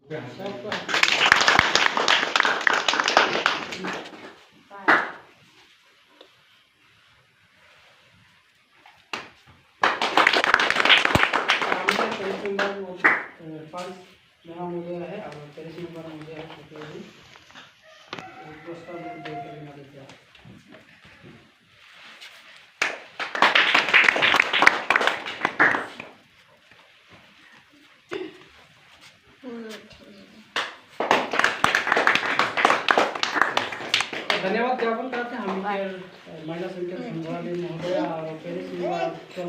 यहाँ मुझे है और 23 नंबर मुझे है प्रस्ताव देते हैं। धन्यवाद ज्ञापन करते हैं हम महिला संख्या सुंदर महोदय और पेरिस 16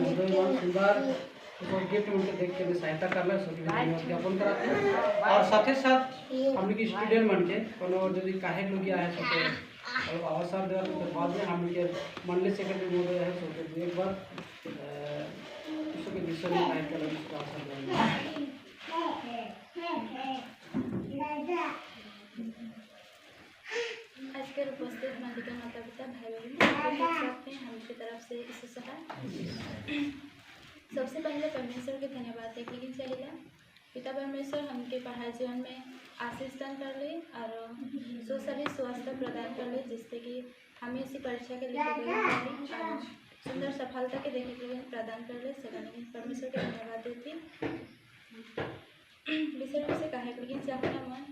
महोदय सुंदर तो गिफ्ट उनके देख के सहायता करना धन्यवाद ज्ञापन कराते हैं। और साथ ही साथ हम लोग स्टूडेंट बन के कोनो जो काहे लोग आए तो अवसर देने के बाद में हम लोग मंडली सेक्रेटरी महोदय है तो एक बार उसके विषय में बात करने का अवसर देंगे। आज के उपस्थित मालिका माता पिता भाई बहन हम की तरफ से इस सबसे पहले परमेश्वर के धन्यवाद देख लेकिन चलेगा पिता परमेश्वर हमके पढ़ाई जीवन में आशीष दान कर ले और शरीर स्वास्थ्य प्रदान कर ले जिससे कि हमें इसी परीक्षा के लिए सुंदर सफलता के देने के लिए प्रदान कर ले सभी परमेश्वर के धन्यवाद देती विषय रूप से कहे लेकिन चाहना मन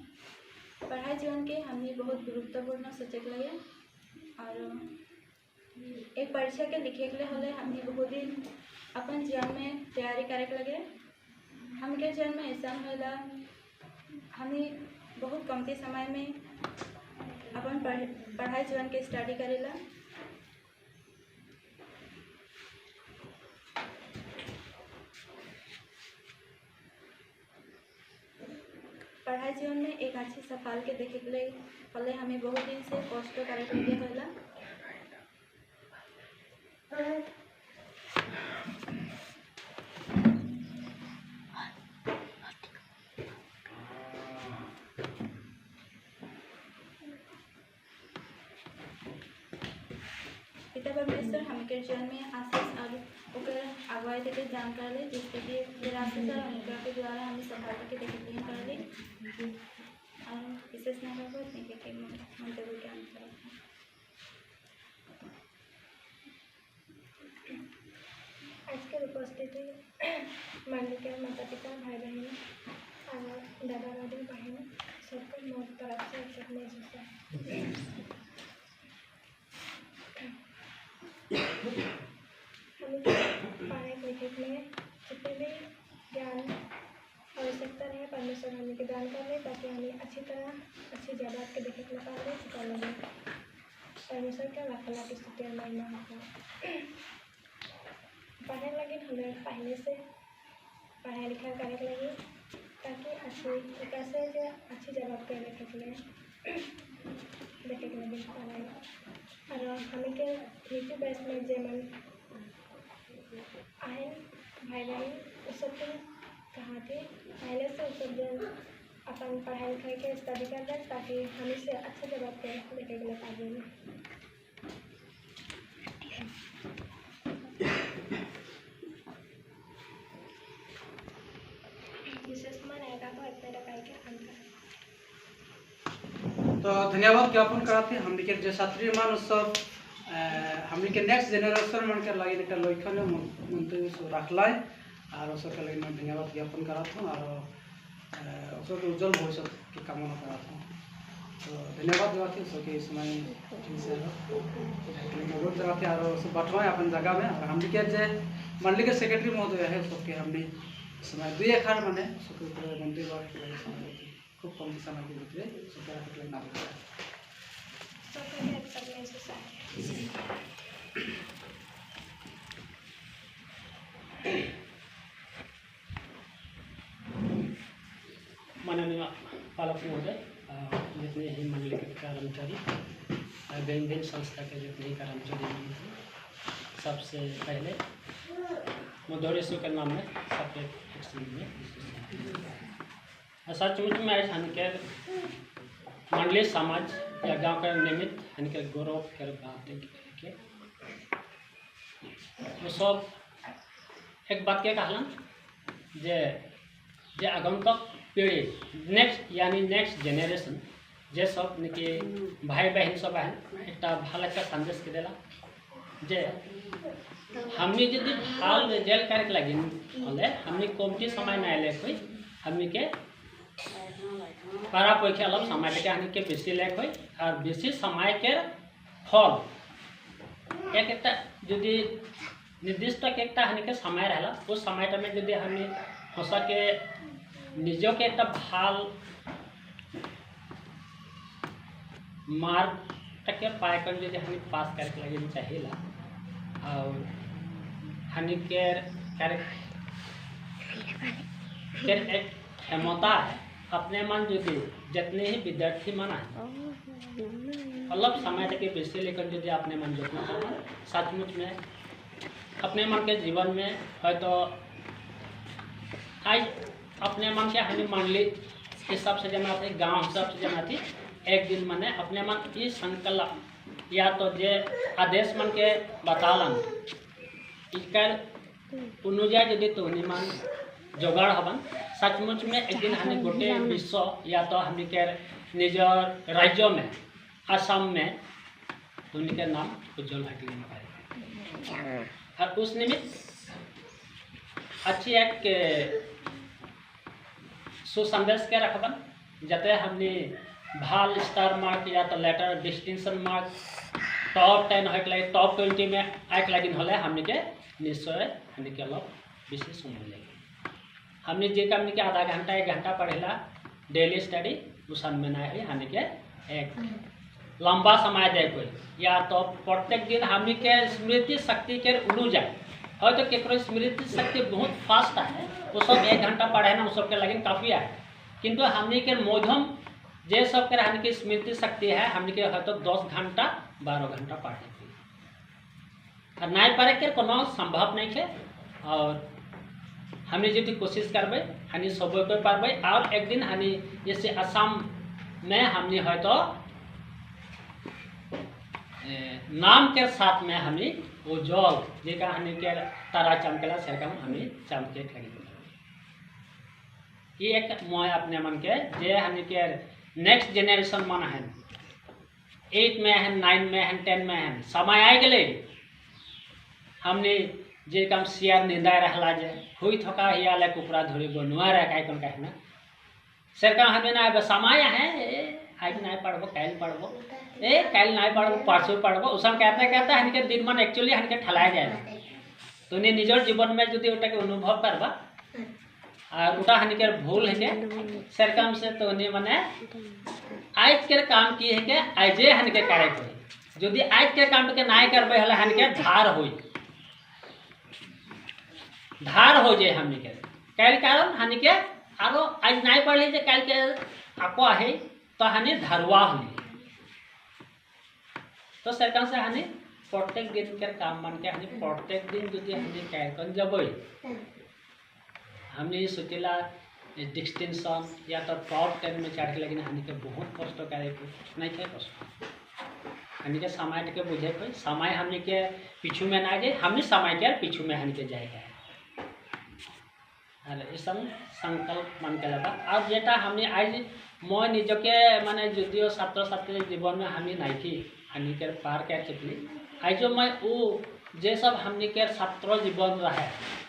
पढ़ाई जीवन के हमने बहुत गुरुत्वपूर्ण सचेत लगे और एक परीक्षा के लिखे के लिए होले हमने बहुत दिन अपन जीवन में तैयारी करे के लगे हमके जीवन में ऐसा होला हमने बहुत कमती समय में अपन पढ़ाई जीवन के स्टडी करेला पढ़ाई जीवन में एक अच्छी सफल के देखे के लिए पहले हमें बहुत दिन से कष्ट करे के लिए होला पिता परमेश्वर हमके जीवन में आशीष और अगुवाई देते जानकारी ले जिससे कि आशीष और अनुग्रह के द्वारा हमें सफलता के देखे लिए कर ले और विशेष नहीं के मंतव्य के अनुसार आज के उपस्थिति मालिका माता पिता भाई बहन और दादा दादी बहन सबको मोट तरफ से सकने हमें पढ़ाई लिखे में जितने भी ज्ञान आवश्यकता रहे परमेश्वर हमें के दान कर ले ताकि हमें अच्छी तरह अच्छी जगह के देखे के पा ले सिखा लगे परमेश्वर का लाख लाख स्तुति और महिमा हो पढ़ने लगे हमें पहले से पढ़ाई लिखा करे लगे ताकि अच्छी जगह पे देखे के लिए और हमें के नीचे बैच में जेमन आए भाई बहन उस सब कहाँ थे पहले से उस सब अपन पढ़ाई लिखाई के स्टडी कर रहे ताकि हमें से अच्छे जगह पे देखे के लिए पागे तो धन्यवाद ज्ञापन कराते हम जो छात्री मान सब हम नेक्स्ट जेनरेशन मन के लगे एक लक्षण मंतव्य रखलाय और उसके लगे मैं धन्यवाद ज्ञापन कराता हूँ और उसके उज्जवल भविष्य की कामना कराता हूँ। तो धन्यवाद देवाते सबके समय ठीक से बहुत जगह और सब बटवाएँ अपन जगह में और हम जे मंडली के सेक्रेटरी महोदय है सबके हमने समय 2 अखाड़ मैंने सबके मंत्री खूब कम समय के भीतर सबके नाम माननीय पालक महोदय जितने ही मंडली के कर्मचारी विभिन्न संस्था के जितने ही कर्मचारी हैं सबसे पहले मुदौरेश्वर के नाम में सबके में सचमुच में आज हनके मंडली समाज या गांव का निमित्त हनके गौरव कर बातें के वो सब एक बात के कहलन जे जे आगंतुक पीढ़ी नेक्स्ट यानी नेक्स्ट जेनेरेशन जे सब निके भाई बहन सब है एक भल एक संदेश के देला जे हमनी यदि भल रिजल्ट करे लगे हले हमनी कमती समय ना ले कोई हमनी के पारा परीक्षा अलग समय के हमनी के बेसी ले कोई और बेसी समय के फल एक यदि निर्दिष्ट एक हमनी के समय रहला उस समय में यदि हमनी हंसा के निजो के एक भल मार्क के पाकर जो हम पास करके लगे चाहिए और हनी के एक क्षमता है अपने मन जो जितने ही विद्यार्थी मन है अलग समय तक बेसी लेकर जो अपने मन जो सचमुच में अपने मन के जीवन में है तो आज अपने मन के हनी मंडली हिसाब से जमा थी गांव हिसाब से जमा थी एक दिन मने अपने मन ये संकल्प या तो जे आदेश मन के बतालन इसकर अनुजा यदि तो मन जोगाड़ हवन सचमुच में एक दिन हमें गोटे विश्व या तो हमी के निज राज्य में असम में तो उनके नाम उज्जवल हटली और उस निमित्त अच्छी एक सुसंदेश के रखबन जते हमने भाल स्टार मार्क या तो लेटर डिस्टिंक्शन मार्क टॉप 10 होके लगे टॉप 20 में आके लगे हले हमने के निश्चय हमने के अलग विशेष समय लगे हमने जे हमने के आधा घंटा 1 घंटा पढ़ेला डेली स्टडी उसन में ना है हमने के एक लंबा समय दे कोई या तो प्रत्येक दिन हमने के स्मृति शक्ति के उड़ू जाए है तो केकरो स्मृति शक्ति बहुत फास्ट है वो सब 1 घंटा पढ़े ना वो सब के लगे काफ़ी है किंतु हमने के मध्यम जे सब के हमने की स्मृति शक्ति है हमने के है तो 10 घंटा 12 घंटा पढ़े और नहीं पढ़े के कोनो संभव नहीं है और हमने यदि कोशिश करबे हनी सब को पारबे और एक दिन हनी जैसे असम में हमने है तो नाम के साथ में हमें वो जल जेका हनी के तारा चमकेला सरकम हमें चमके लगी ये एक मोय अपने मन के जे हनी के नेक्स्ट जेनरेशन मन है 8 में है 9 में है 10 में है समय आ गए हमने जे काम सियार निंदा रहला जे हुई थका हिया ले कुपरा धोरी बनुआ रह काय कोन कहना सरका हमें ना समय है आज नहीं पढ़बो कल पढ़बो कल नहीं पढ़बो परसों पढ़बो उसम कहता हन के दिन मन एक्चुअली हन के ठलाया जाए तो ने निजर जीवन में यदि ओटा के अनुभव करबा और उटा हन के भूल है के सरकम से तो ने माने आज के काम की है के आजे हन के करे कोई यदि आज के काम के नहीं करबे हले हन के धार हो जाए हमने के कल कारण हन के आरो आज नहीं पढ़ लीजिए कल के आपको है तो हनी धरवा हुई तो सरकार से हनी प्रत्येक दिन के काम मन के हनी प्रत्येक दिन यदि हनी कैर जब हमने सोचेला डिस्टिंक्शन या तो टॉप 10 में चढ़ के लेकिन हनी के बहुत कष्ट करे नहीं थे कष्ट हनी के समय के बुझे कोई समय हमने के पीछू में ना जाए हमने समय के पीछू में हनी के जाएगा अरे इस संकल्प मन के लगा और जेटा हमने आज मैं निजके माने जुदियो छात्र छात्री जीवन में हमें नहीं थी हनी के पार कर चुकली आज जो मैं वो जे सब हमने के छात्र जीवन रहे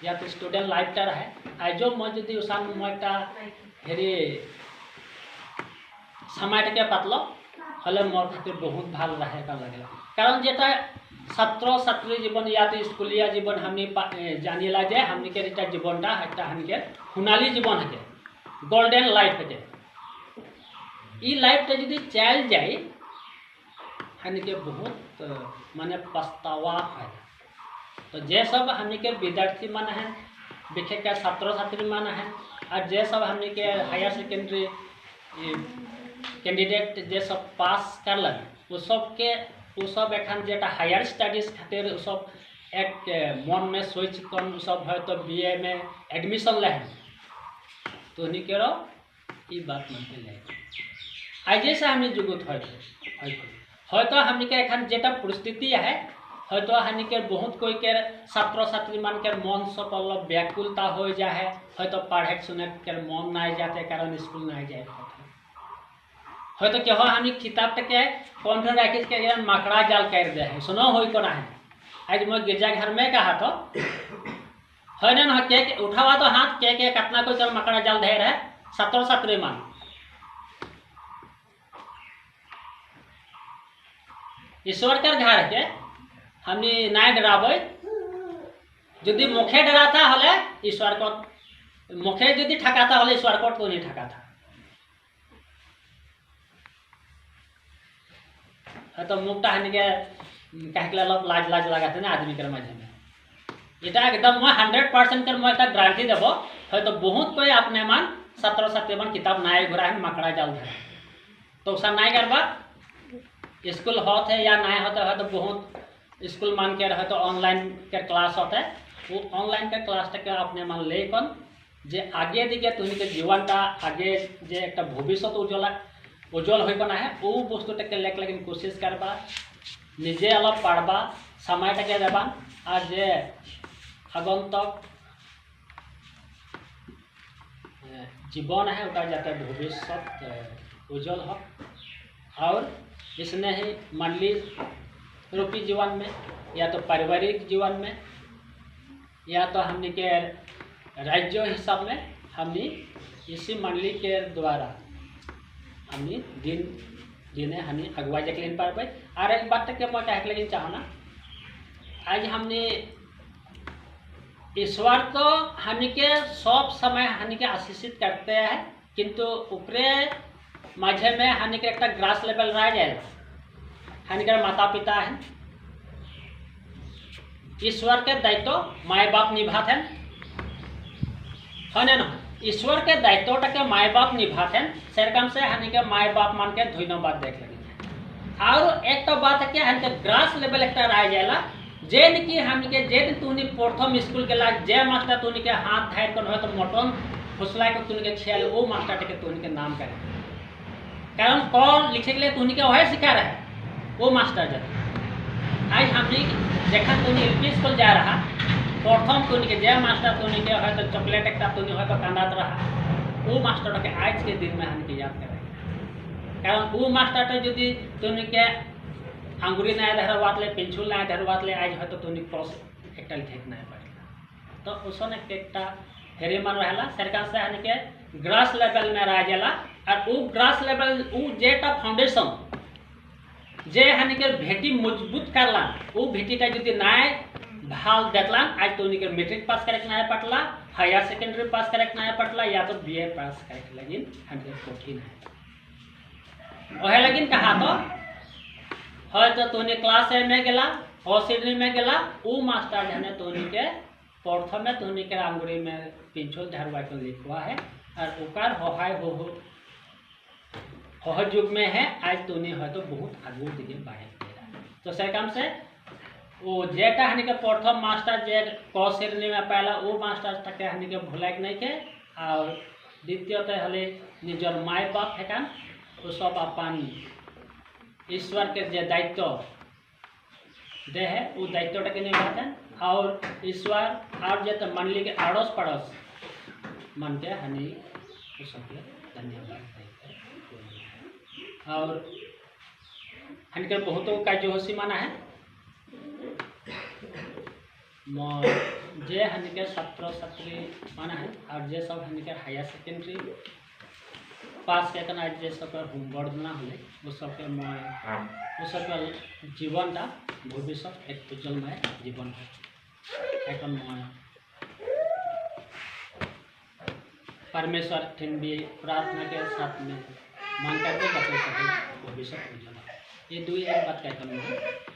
या तो स्टूडेंट लाइफ टा रहे आज जो मैं जुदी उसान मैं हेरी समय के पतलो हले मोर खातिर बहुत भाल रहे का लगेला कारण जेटा छात्र छात्री जीवन या तो स्कूलिया जीवन हमें जानिला जाए हमने के जेटा जीवनटा एकटा हन के हुनाली जीवन है गोल्डन लाइफ है ई लाइफ टा यदि चल जाए हन के बहुत माने पछतावा है तो जे सब हमने के विद्यार्थी मन है विशेष के छात्र छात्री मन है और जे सब हमने के हायर सेकेंडरी कैंडिडेट जे सब पास करलन वो सब एखन जेटा हायर स्टडीज खातिर वो सब एक मन में सोच कन सब है तो बीए में एडमिशन ले तो नहीं करो ये बात मन के ले आज से हमें जुगत है तो हमने के एखन जेटा परिस्थिति है হয়তো হানিকে বহুত কইকে ছাত্ৰ ছাত্ৰী মানকে মন সব অলপ ব্যাকুলতা হৈ যায় হয়তো পঢ়ে শুনে के মন নাই যাতে कारण स्कूल নাই যায় হয়তো क्या हो हानि किताब तक कॉन्फिडेंस राखी के मकड़ा जाल कर दे है सुनो होई को है आज मैं गिरजाघर में कहा तो है ना के उठावा तो हाथ के कतना कोई कर मकड़ा जाल दे रहे छात्र छात्री मान ईश्वर कर घर के हमने नाय डराबे यदि मुखे डराता हले ईश्वर को मुखे यदि ठकाता हले ईश्वर को तो नहीं ठकाता तो मुखटा हन के कहले लाज लाज लगाते ना आदमी के मध्य में इटा एकदम मैं 100% कर मैं गारंटी देबो है तो बहुत कोई अपने मान छात्र छात्री मान किताब नाय घुरा है मकड़ा जाल धरे तो सब नाय करबा स्कूल होत है या नाय होता है तो बहुत स्कूल मान के रहे तो ऑनलाइन के क्लास होता है वो ऑनलाइन के क्लास तक अपने मान लेकन जे आगे दिखे तुनी के जीवनटा आगे जे एक भविष्य उज्जवल हो है वो बस्तु टके लेकिन कोशिश करबा निजे अलग पढ़बा समय टके देबा और जे आगंतक जीवन है उनका जाते भविष्य उज्जवल हो और इसने ही मंडली रूपी जीवन में या तो पारिवारिक जीवन में या तो हमने के राज्य हिसाब में हमने इसी मंडली के द्वारा हमने दिने हमने अगुवाई जक लेन पाए और एक बात तक मैं कह लेकिन चाहना आज हमने ईश्वर तो हमने के सब समय हमने के आशीषित करते हैं किंतु ऊपरे माझे में हमने के एक ग्रास लेवल रह जाएगा हमने के माता पिता हैं ईश्वर के दायित्व माए बाप निभाते हैं ना ईश्वर के दायित्व के माए बाप निभाते हैं सरकम से हनी के माए बाप मान के धन्यवाद देख लगे और एक तो बात है कि हम के ग्रास लेवल एक रह जाएगा जेन की हम के जेन तुनी प्रथम स्कूल के लाग जे मास्टर तुनी के हाथ धार कर हो तो मोटन फुसला के तुनी के खेल वो मास्टर के तुनी के नाम करे कारण कौन लिखे के लिए तुनी के वही सिखा रहा है वो मास्टर जब आज हमने देखा तुनी एलपी स्कूल जा रहा प्रथम तुनी के जय मास्टर तुनी के है तो चॉकलेट एक तुनी है तो कांदात रहा वो मास्टर के आज के दिन में हमके याद करें कारण वो मास्टर तो यदि तुनी के अंगुरी ना धरवात ले पेंसिल ना धरवात ले आज है तो तुनी क्रॉस एक लिखे ना पड़ेगा तो उसने एक हेरी मन रहला सरकार से हन के ग्रास लेवल में रह जाला और वो ग्रास लेवल वो जेटा फाउंडेशन जे हन के भेटी मजबूत करला वो भेटी का यदि नाय भाल देतला आज तो उनके मैट्रिक पास करे ना पटला हायर सेकेंडरी पास करे ना पटला या तो बीए पास करे लेकिन हमके कठिन है ओहे लेकिन कहा तो है तो तोने क्लास में गेला हॉस्टल में गेला वो मास्टर जने तोनी के प्रथम में तोनी के अंगुरी में पेंसिल धरवा के लिखवा है और ओकर होहाय हो युग में है आज तोनी है तो बहुत आगू दिखे बढ़े तो से काम से वो जेटा हनी के प्रथम मास्टर जे क श्रेणी में पहला वो मास्टर तक हनी के भुलाक नहीं के और द्वितीय तो हले निजर माय बाप हेकान वो सब अपन ईश्वर के जे दायित्व दे है वो दायित्व टके निभाते हैं और ईश्वर और जे तो मंडली के आड़ोस पड़ोस मन के हनी वो सबके धन्यवाद और हनी के बहुतों का जो होशी माना है जे हनी के छात्र छात्री माना है और जे सब हनी के हायर सेकेंडरी पास के करना जे सब होमवर्क ना होले वो सब के वो सब के जीवन का भविष्य एक उज्जवलमय जीवन है एक परमेश्वर ठिन भी प्रार्थना के साथ में मान करके भविष्य उज्जवल ये दो एक बात कहता हूँ